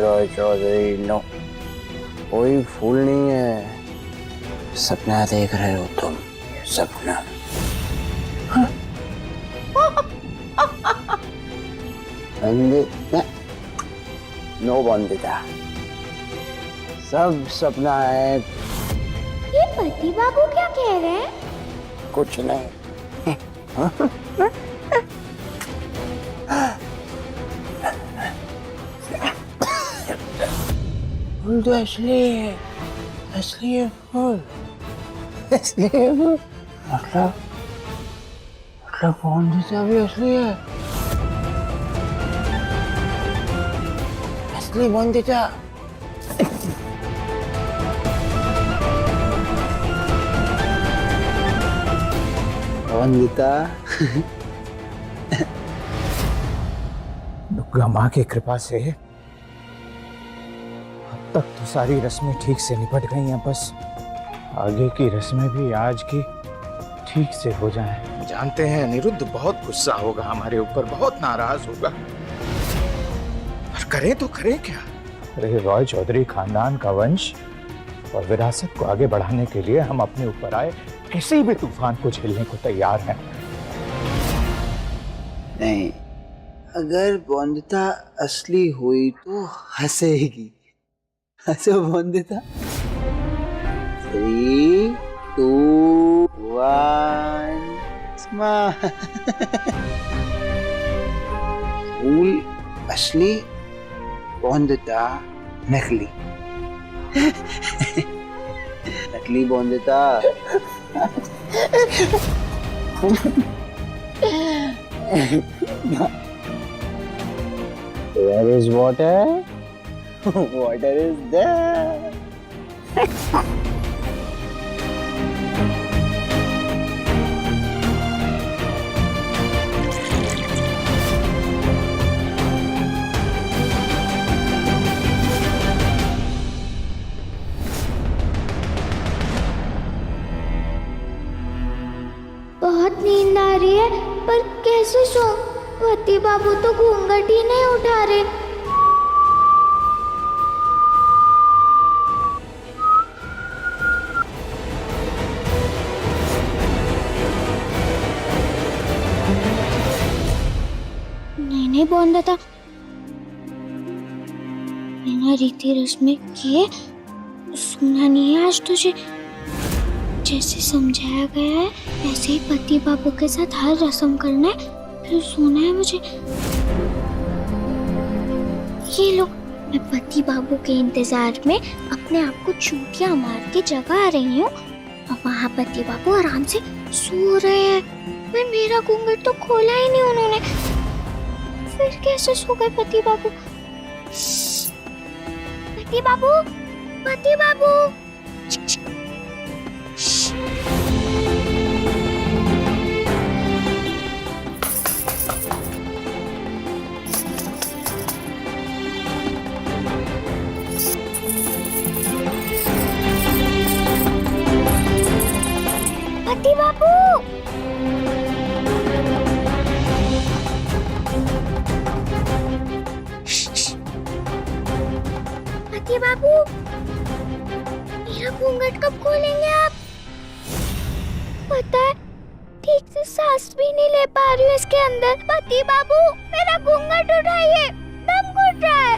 Roy Chaudhary, no, कोई फूल नहीं है। सपना देख रहे हो तुम, सपना। नो बंदिता, सब सपना है। ये पति बाबू क्या कह रहे हैं? कुछ नहीं। फूल तो असली है, असली है फूल, असली है फूल। मतलब बंदिता भी असली है, असली बंदिता। बंदिता दुर्गा माँ की कृपा से अब तक तो सारी रस्में ठीक से निपट गई हैं, बस आगे की रस्में भी आज की ठीक से हो जाएं। जानते हैं अनिरुद्ध बहुत गुस्सा होगा हमारे ऊपर, बहुत नाराज होगा, पर करें तो करें क्या? अरे रॉय चौधरी खानदान का वंश और विरासत को आगे बढ़ाने के लिए हम अपने ऊपर आए किसी भी तूफान को झेलने को तैयार हैं। नहीं, अगर बंदिता असली हुई तो हंसेगी। हंसो बंदिता। 3, 2, 1, स्माइल। फूल असली, बंदिता नकली। नकली Bandita. Where is water? Water is there. बहुत नींद आ रही है, पर कैसे सो? पति बाबू तो घूंघट ही नहीं उठा रहे। नहीं बंदिता, बिना रीति रस्में किए सोना नहीं है आज तुझे। जैसे समझाया गया है वैसे ही पति बाबू के साथ हर रस्म करना है, फिर सोना है मुझे। ये लो, मैं पति बाबू के इंतजार में अपने आप को चूटियां मार के जगा रही हूँ और वहाँ पति बाबू आराम से सो रहे हैं। मैं मेरा घूंघट तो खोला ही नहीं उन्होंने, फिर कैसे सो गए पति बाबू? पति बाबू, पति बाबू। पति बाबू, पति बाबू, मेरा घूंघट कब खोलेंगे आप? पता है, ठीक से सांस भी नहीं ले पा रही हूँ इसके अंदर। पति बाबू, मेरा घूंघट उठाइए, दम घुट रहा है।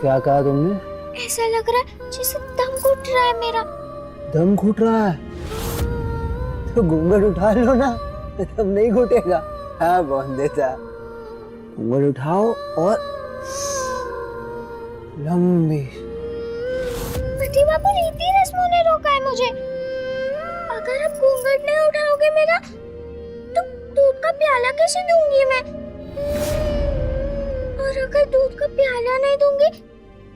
क्या कहा तुमने? ऐसा लग रहा है जैसे दम घुट रहा है मेरा। दम घुट रहा है तो घूंघट उठा लो ना, दम नहीं घुटेगा। हाँ बंदिता, घूंघट उठाओ और लंबी। पति बाबू, रीति रस्मों ने रोका है मुझे। अगर आप घूंघट नहीं उठाओगे मेरा, तो दूध का प्याला कैसे दूंगी मैं? और अगर दूध का प्याला नहीं दूंगी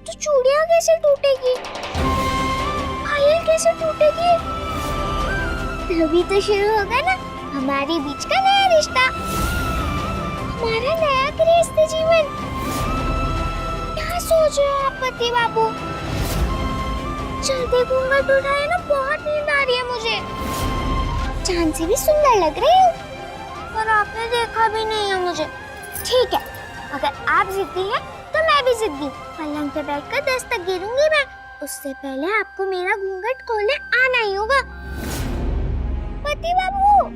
तो चूड़ियां कैसे टूटेगी? पायल कैसे टूटेगी? अभी तो शुरू होगा ना हमारे बीच का नया रिश्ता, हमारा नया गृहस्थ जीवन। क्या सोच रहे हो आप पति बाबू? जल्दी घूंघट उठाए ना, बहुत नींद आ रही है मुझे। चांद से भी सुंदर लग रही हूँ। और आपने देखा भी नहीं है मुझे। ठीक है, अगर आप जिद्दी हैं तो मैं भी जिद्दी। पलंग पे बैठकर दस्तक गिरूंगी मैं। उससे पहले आपको मेरा घूंघट खोलने आना ही होगा। पति बाबू।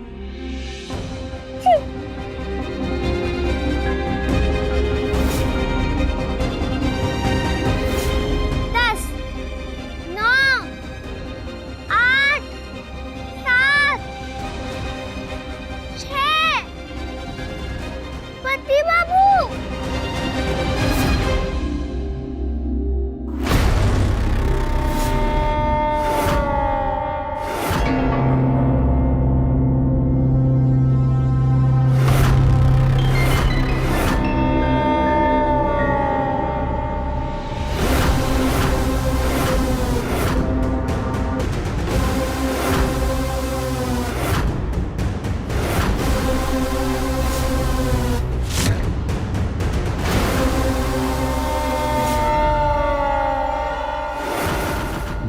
पति बाबू।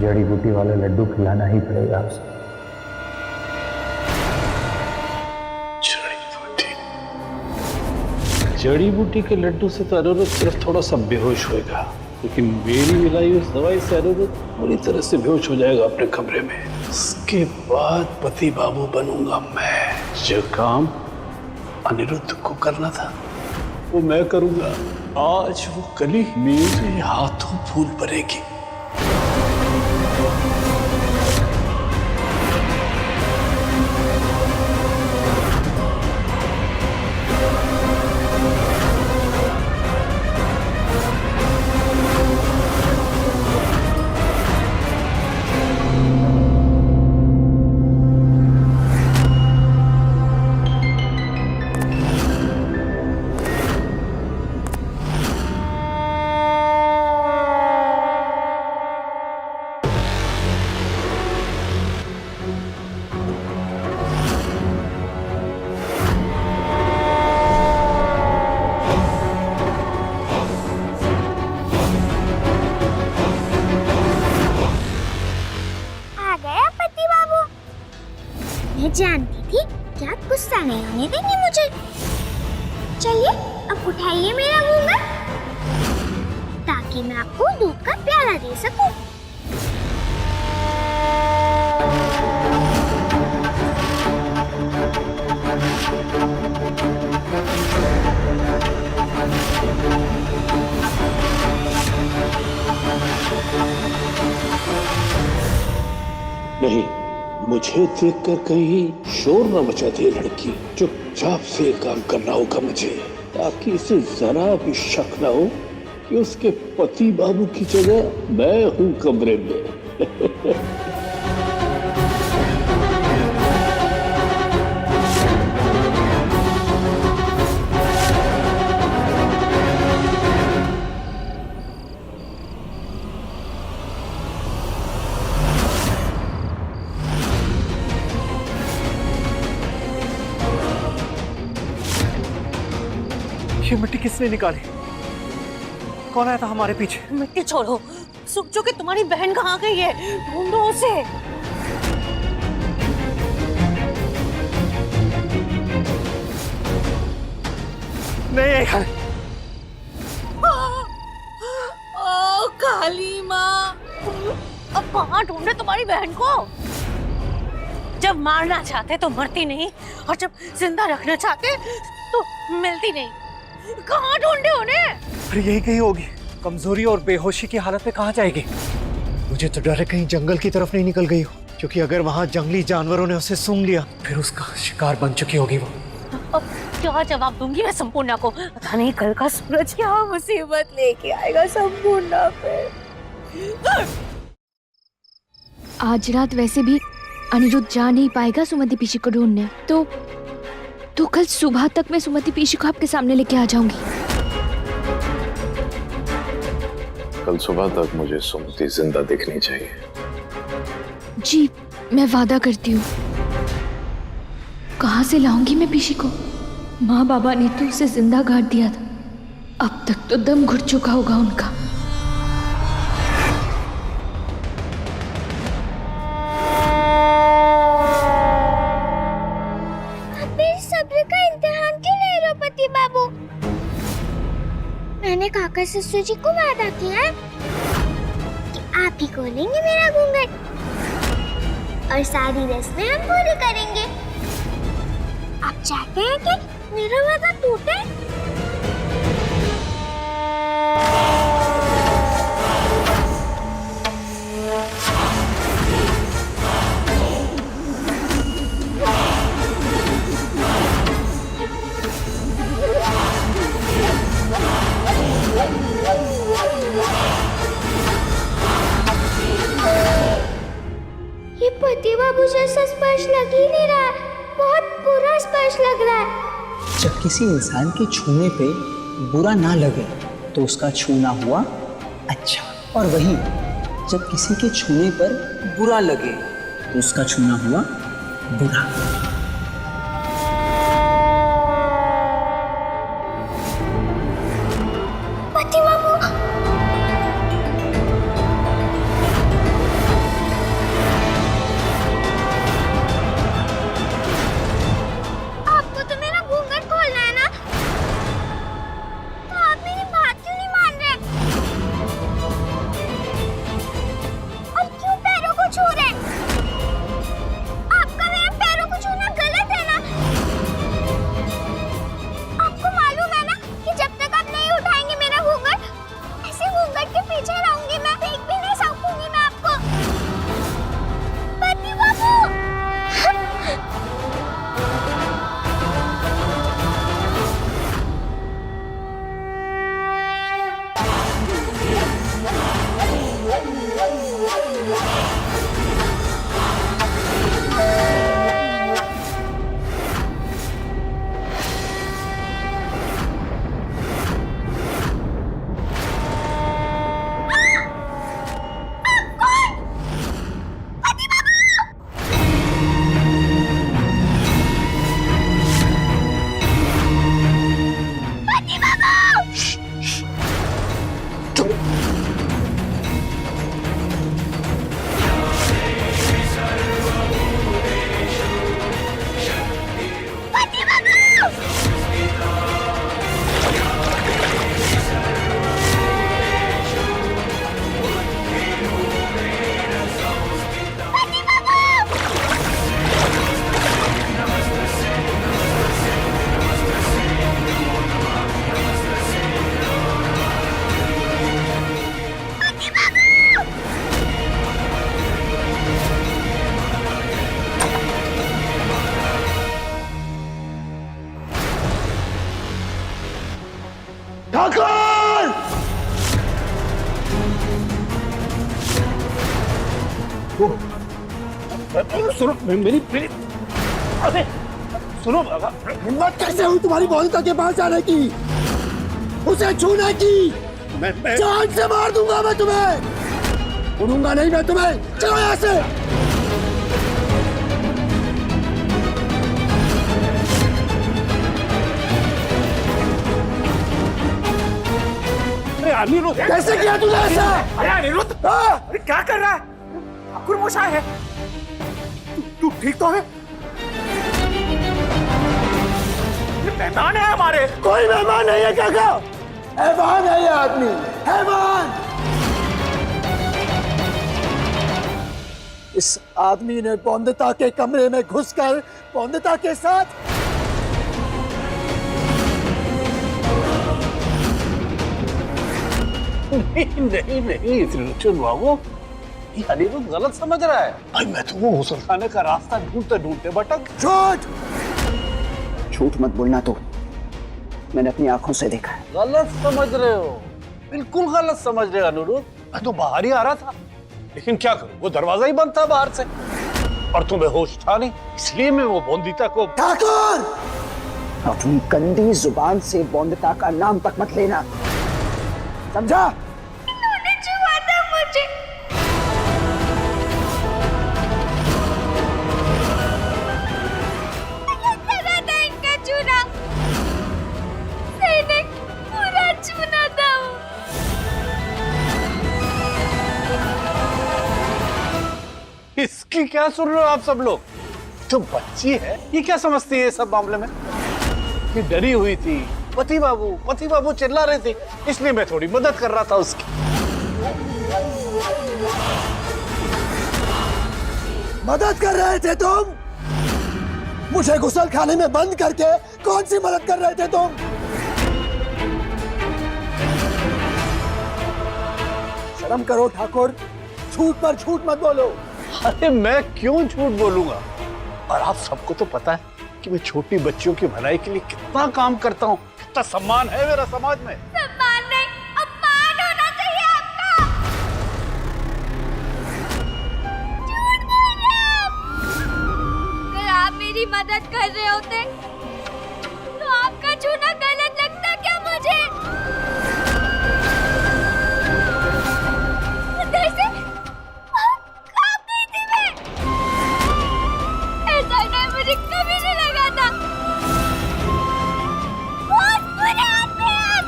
जड़ी बूटी वाला लड्डू खिलाना ही पड़ेगा उसे। जड़ी बूटी के लड्डू से तो अनिरुद्ध सिर्फ थोड़ा सा बेहोश होएगा, लेकिन मेरी मिलाई उस दवाई से अनिरुद्ध पूरी तरह से बेहोश हो जाएगा अपने कमरे में। उसके बाद पति बाबू बनूंगा मैं। जो काम अनिरुद्ध को करना था वो मैं करूंगा। आज वो कली मेरे हाथों फूल भरेगी। मैं जानती थी कि आप गुस्सा नहीं होने देंगे मुझे। चलिए अब उठाइए मेरा घूंघट ताकि मैं आपको दूध का प्याला दे सकूं। नहीं, मुझे देखकर कहीं शोर न मचा दे लड़की। चुपचाप से काम करना होगा मुझे, ताकि इसे जरा भी शक न हो कि उसके पति बाबू की जगह मैं हूं कमरे में। ये मिट्टी किसने निकाली? कौन आया था हमारे पीछे? मिट्टी छोड़ो, सुखजो कि तुम्हारी बहन कहाँ गई है? ढूंढो उसे। नहीं है। ओ काली माँ, अब कहाँ ढूंढे तुम्हारी बहन को? जब मारना चाहते तो मरती नहीं, और जब जिंदा रखना चाहते तो मिलती नहीं। कहाँ ढूंढे उन्हें? अरे यही कहीं होगी। कमजोरी और बेहोशी की हालत में कहाँ जाएगी? मुझे तो डर है कहीं जंगल की तरफ नहीं निकल गई हो, क्योंकि अगर वहाँ जंगली जानवरों ने उसे सूंघ लिया फिर उसका शिकार बन चुकी होगी वो। अब क्या जवाब दूंगी मैं संपूर्णा को? पता नहीं कल का सूरज क्या मुसीबत लेके आएगा संपूर्णा पे। आज रात वैसे भी अनिरुद्ध जा नहीं पाएगा सुमति पीछे को ढूंढने, तो कल सुबह तक मैं सुमति पीछे को आपके सामने लेके आ जाऊंगी। कल सुबह तक मुझे सुमति जिंदा दिखनी चाहिए। जी मैं वादा करती हूँ। कहाँ से लाऊंगी मैं पीछे को? माँ बाबा ने तो उसे जिंदा गाड़ दिया था, अब तक तो दम घुट चुका होगा उनका। मेरे सब्र का इंतहा मैंने काका ससुर जी को वादा किया है कि आप ही खोलेंगे मेरा घूंघट और सारी रस्में हम पूरी करेंगे। आप चाहते हैं कि मेरा वादा टूटे? ये पति बाबू जैसा स्पर्श लग ही नहीं रहा है, बहुत बुरा स्पर्श लग रहा है। जब किसी इंसान के छूने पे बुरा ना लगे तो उसका छूना हुआ अच्छा, और वही जब किसी के छूने पर बुरा लगे तो उसका छूना हुआ बुरा। पति बाबू, आपको तो मेरा घूंघट खोलना है ना, तो आप मेरी बात क्यों नहीं मान रहे? और क्यों पैरों को छू रहे? आपका मेरे पैरों को छूना गलत है ना? आपको मालूम है ना कि जब तक आप नहीं उठाएंगे मेरा घूंघट, ऐसे घूंघट के पीछे रहूंगी मैं, देख भी नहीं सकूंगी मैं आपको। पति बाबू, सुनो मेरी अरे सुनो, हिम्मत कैसे हुई तुम्हारी बॉलिका के पास जाने की, उसे छूने की? मैं जान से मार दूंगा मैं तुम्हें, उड़ूंगा नहीं मैं तुम्हें। चलो यहाँ से। अरे अनिरुद्ध, कैसे किया तूने ऐसा? अरे अनिरुद्ध, अरे क्या कर रहा है? ठाकुर मशाई है, तू ठीक तो है? ये मेहमान है हमारे। कोई मेहमान नहीं है काका, हैवान है ये आदमी, हैवान। इस आदमी ने बौंदता के कमरे में घुसकर बौंदता के साथ नहीं त्रिलोचन बाबू, ये अनिरुद्ध गलत समझ रहा है। भाई मैं तो वो मुसलखाने का रास्ता ढूंढते ढूंढते भटक। झूठ मत बोलना, तो मैंने अपनी आंखों से देखा है। गलत समझ रहे हो, बिल्कुल गलत समझ रहे हो अनिरुद्ध। मैं तो बाहर ही आ रहा था, लेकिन क्या करूं, वो दरवाजा ही बंद था बाहर से, और तुम्हें होश था नहीं, इसलिए मैं वो बौंदिता को। ठाकुर, अपनी गंदी जुबान से बौंदता का नाम तक मत लेना, समझा? इन्होंने छुआ था मुझे। लगा था इनका चूना, मैंने पूरा चूना था। इसकी क्या सुन रहे हो आप सब लोग? तो बच्ची है, ये क्या समझती है सब मामले में? ये डरी हुई थी, पति बाबू चिल्ला रहे थे, इसलिए मैं थोड़ी मदद कर रहा था उसकी। मदद कर रहे थे तुम? मुझे गुसल खाने में बंद करके कौन सी मदद कर रहे थे तुम? शर्म करो ठाकुर, झूठ पर झूठ मत बोलो। अरे मैं क्यों झूठ बोलूंगा? और आप सबको तो पता है कि मैं छोटी बच्चियों की भलाई के लिए कितना काम करता हूँ, कितना सम्मान है मेरा समाज में। सम्मान नहीं, अपमान होना चाहिए आपका। झूठ बोल रहे हैं आप। अगर आप मेरी मदद कर रहे होते तो आपका छूना गलत लगता क्या मुझे? अंदर से कांप गई थी मैं। ऐसा डर मुझे कभी नहीं लगा था। बहुत बुरे आदमी हैं आप।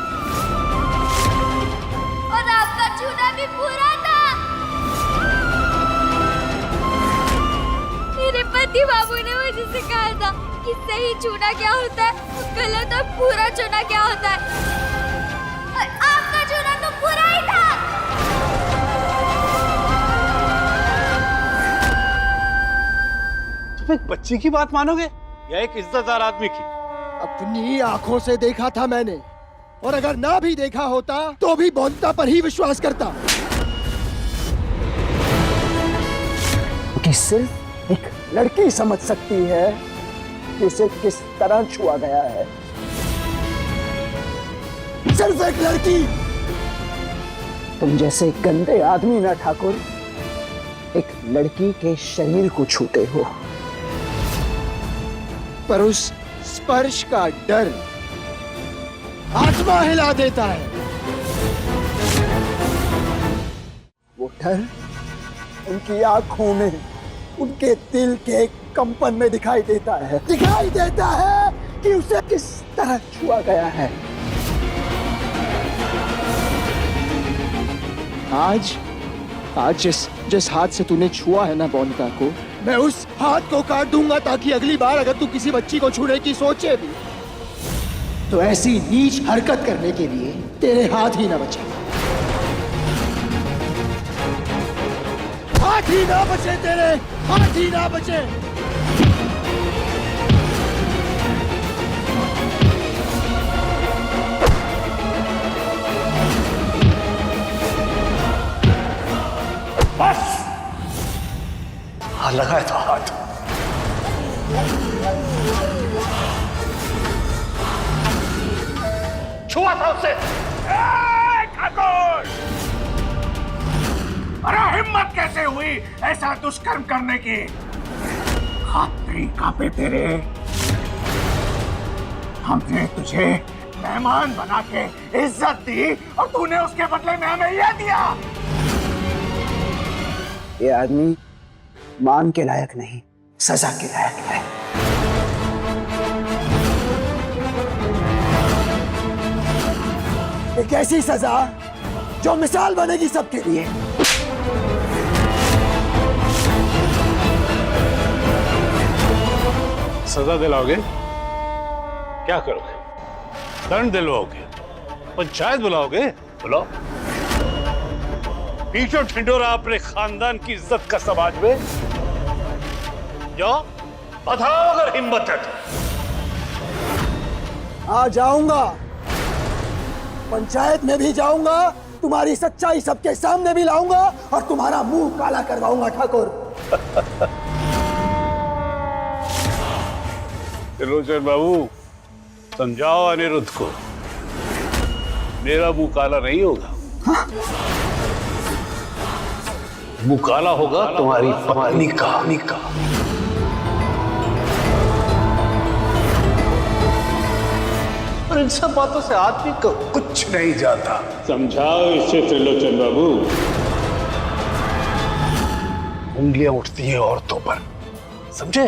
और आपका छूना भी बुरा था। मेरे पति बाबू ने मुझे सिखाया था कि सही छूना क्या होता है, गलत और बुरा छूना क्या होता है। और आपका छूना तो बुरा ही था। तुम एक बच्ची की बात मानोगे या एक इज्जतदार आदमी की? अपनी आंखों से देखा था मैंने, और अगर ना भी देखा होता तो भी बोलता पर ही विश्वास करता। कि सिर्फ एक लड़की समझ सकती है कि उसे किस तरह छुआ गया है। सिर्फ एक लड़की। तुम जैसे गंदे आदमी ना ठाकुर एक लड़की के शरीर को छूते हो, पर उस स्पर्श का डर आत्मा हिला देता है। वो डर उनकी आंखों में, उनके दिल के कंपन में दिखाई देता है। दिखाई देता है कि उसे किस तरह छुआ गया है। आज जिस हाथ से तूने छुआ है ना मोनिका को, मैं उस हाथ को काट दूंगा ताकि अगली बार अगर तू किसी बच्ची को छूने की सोचे भी तो ऐसी नीच हरकत करने के लिए तेरे हाथ ही ना बचे। हाथ ही ना बचे, तेरे हाथ ही ना बचे। बस हाँ लगाया था हाथ। छुआ था उससे। ठाकुर, अरे हिम्मत कैसे हुई ऐसा दुष्कर्म करने की? हाथ नहीं कांपे तेरे? हमने तुझे मेहमान बना के इज्जत दी और तूने उसके बदले में हमें यह दिया। ये आदमी मान के लायक नहीं, सजा के लायक है। एक ऐसी सजा जो मिसाल बनेगी सबके लिए। सजा दिलाओगे? क्या करोगे? दंड दिलवाओगे? पंचायत बुलाओगे? बुलाओ। पीछो ढिंडोरा अपने खानदान की इज्जत का समाज में। जाओ, बताओ अगर हिम्मत है तो। आ जाऊंगा, पंचायत में भी जाऊंगा, तुम्हारी सच्चाई सबके सामने भी लाऊंगा और तुम्हारा मुंह काला करवाऊंगा ठाकुर। त्रिलोचन बाबू, समझाओ अनिरुद्ध को, मेरा मुंह काला नहीं होगा। हाँ? मुंह काला होगा तुम्हारी पत्नी का। और इन सब बातों से आदमी को कुछ नहीं जाता। समझाओ इसे त्रिलोचन बाबू। उंगलियां उठती हैं औरतों पर, समझे?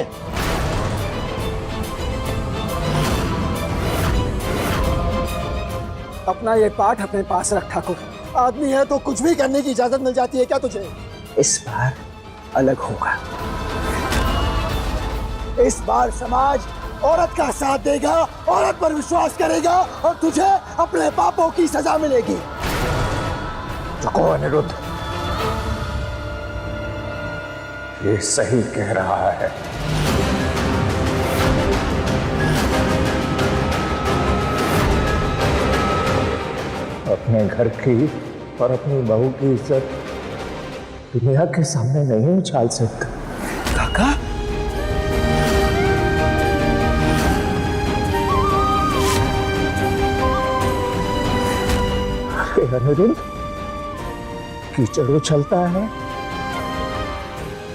अपना ये पाठ अपने पास रख ठाकुर। आदमी है तो कुछ भी करने की इजाजत मिल जाती है क्या तुझे? इस बार अलग होगा। इस बार समाज औरत का साथ देगा, औरत पर विश्वास करेगा और तुझे अपने पापों की सजा मिलेगी। रुको अनिरुद्ध, ये सही कह रहा है। अपने घर की और अपनी बहू की इज्जत दुनिया के सामने नहीं उछाल सकता। काका, अनिरुद्ध, कीचड़ उछलता है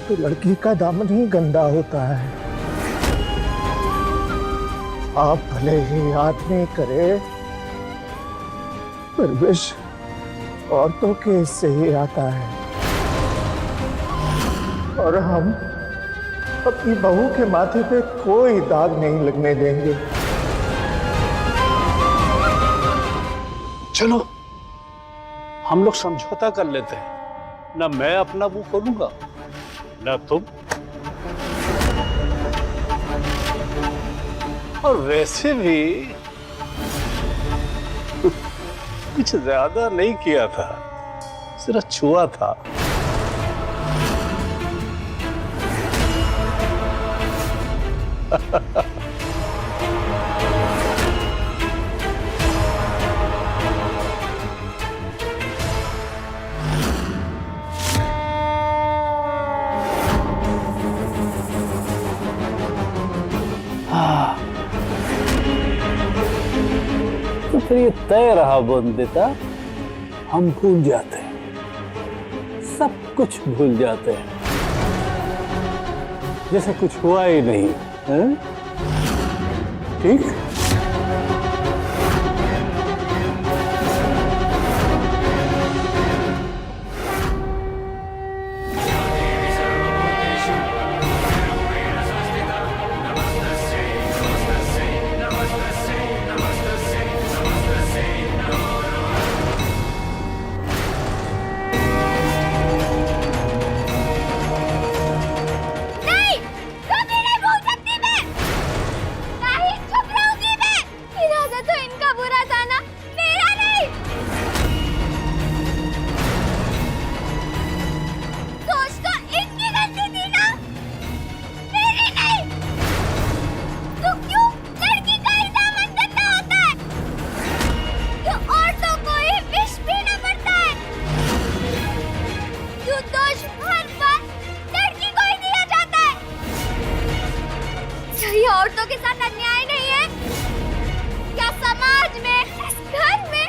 तो लड़की का दामन ही गंदा होता है। आप भले ही आदमी करे, पर विष औरतों के हिस्से ही आता है। और हम अपनी बहू के माथे पे कोई दाग नहीं लगने देंगे। चलो हम लोग समझौता कर लेते हैं, ना मैं अपना मुंह खोलूंगा ना तुम। और वैसे भी कुछ ज्यादा नहीं किया था, सिर्फ छुआ था। तो फिर ये तय रहा बंदिता, हम भूल जाते हैं, सब कुछ भूल जाते हैं, जैसे कुछ हुआ ही नहीं है? ठीक? औरतों के साथ अन्याय नहीं है क्या? समाज में, इस घर में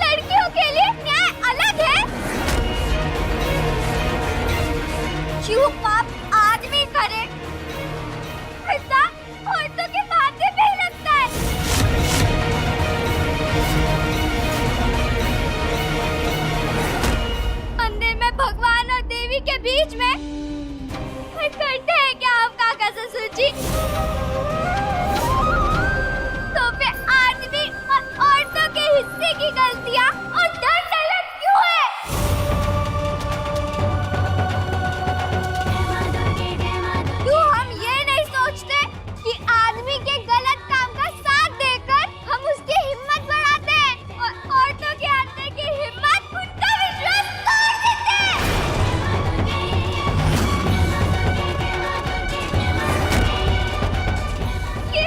लड़कियों के लिए न्याय अलग है? जो पाप आदमी करे ऐसा औरतों के माथे पे ही लगता है। मंदिर में भगवान और देवी के बीच में करते हैं क्या आप काका ससुर जी? तो फिर आदमी और औरतों के हिस्से की गलतियां और दर्द अलग क्यों है? क्यों हम ये नहीं सोचते कि आदमी के गलत काम का साथ देकर हम उसकी हिम्मत बढ़ाते हैं और औरतों के अंदर की हिम्मत उनका विश्वास तोड़ देते हैं?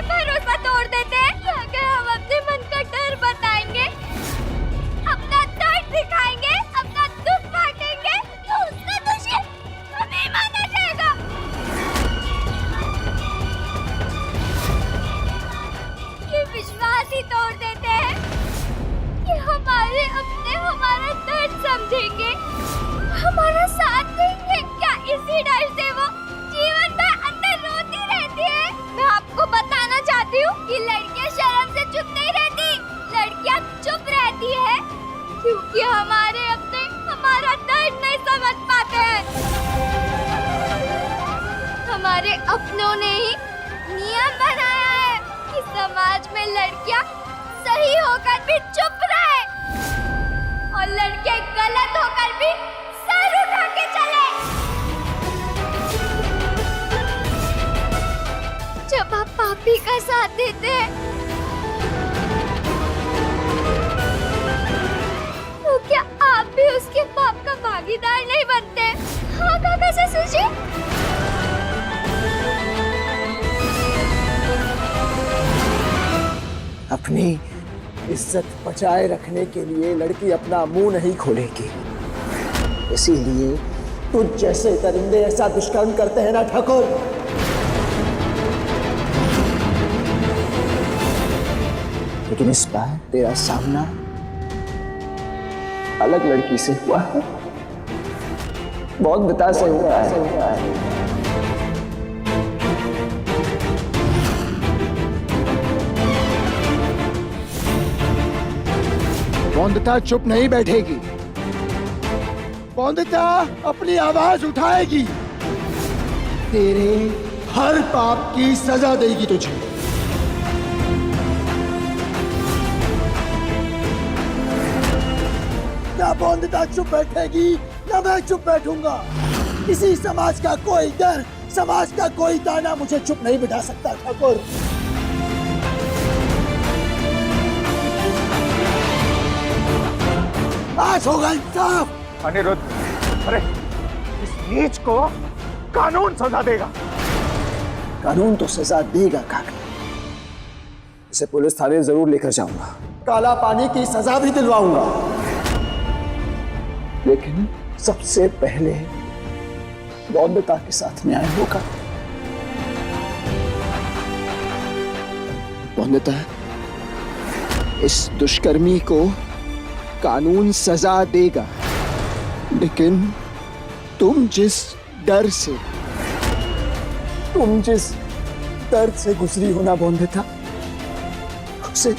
भरोसा तोड़ देते हैं कि अगर हम अपने मन का डर बताएंगे, अपना दर्द दिखाएंगे, अपना दुख बांटेंगे, तो उसका दोषी हमें माना जाएगा। ये विश्वास ही तोड़ देते हैं कि हमारे अपने हमारा दर्द समझेंगे, हमारा साथ देंगे। क्या इसी डर से वो जीवन भर अंदर रोती रहती है? मैं आपको बताना चाहती हूँ कि लड़कियाँ शर्म से चुप नहीं रहती, लड़कियाँ चुप रहती है क्योंकि हमारे अपने हमारा दर्द नहीं समझ पाते हैं। हमारे अपनों ने ही नियम बनाया है कि समाज में लड़कियाँ सही होकर भी चुप रहे और लड़के गलत होकर भी सर उठा के चले। पाप पापी का साथ देते हैं, तो क्या आप भी उसके पाप का भागीदार नहीं बनते? हाँ काका ससुर जी। अपनी इज्जत बचाए रखने के लिए लड़की अपना मुंह नहीं खोलेगी, इसीलिए तुझ जैसे दरिंदे ऐसा दुष्कर्म करते हैं ना ठाकुर। लेकिन इस बार तेरा सामना अलग लड़की से हुआ है, बहुत बता से हुआ है। बौंदता चुप नहीं बैठेगी, बौंदता अपनी आवाज उठाएगी, तेरे हर पाप की सजा देगी तुझे। ना बौंदता चुप बैठेगी ना मैं चुप बैठूंगा। किसी समाज का कोई डर, समाज का कोई ताना मुझे चुप नहीं बिठा सकता ठाकुर। आज होगा इंसाफ। अनिरुद्ध, अरे इस नीच को कानून सजा देगा। कानून तो सजा देगा काका, इसे पुलिस थाने जरूर लेकर जाऊंगा, काला पानी की सजा भी दिलवाऊंगा, लेकिन सबसे पहले बौद्धता के साथ न्याय होगा। बौद्धता, इस दुष्कर्मी को कानून सजा देगा, लेकिन तुम जिस डर से गुजरी हो ना बौद्धता, उसे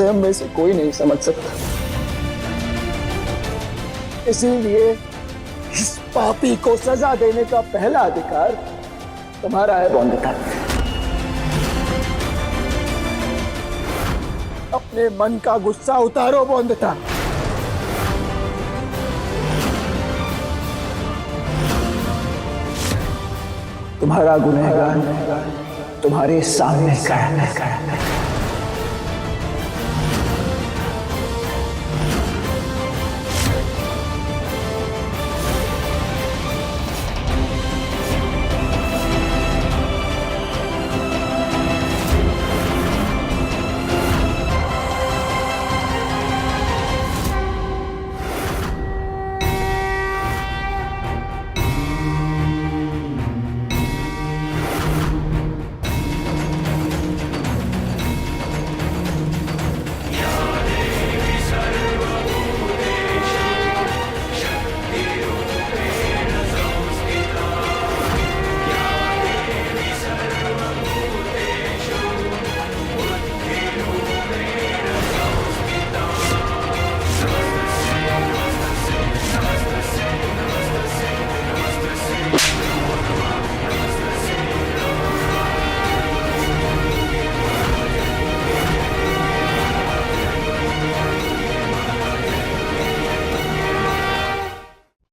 हम में से कोई नहीं समझ सकता। इसीलिए इस पापी को सजा देने का पहला अधिकार तुम्हारा है बौद्धता। अपने मन का गुस्सा उतारो बौद्धता। तुम्हारा गुनहगार तुम्हारे सामने खड़ा है।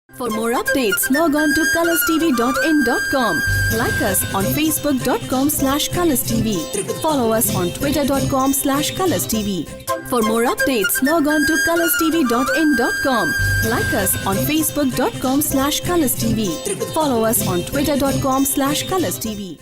For more updates, log on to colorstv.in.com. Like us on facebook.com/colorstv. Follow us on twitter.com/colorstv. For more updates, log on to colorstv.in.com. Like us on facebook.com/colorstv. Follow us on twitter.com/colorstv.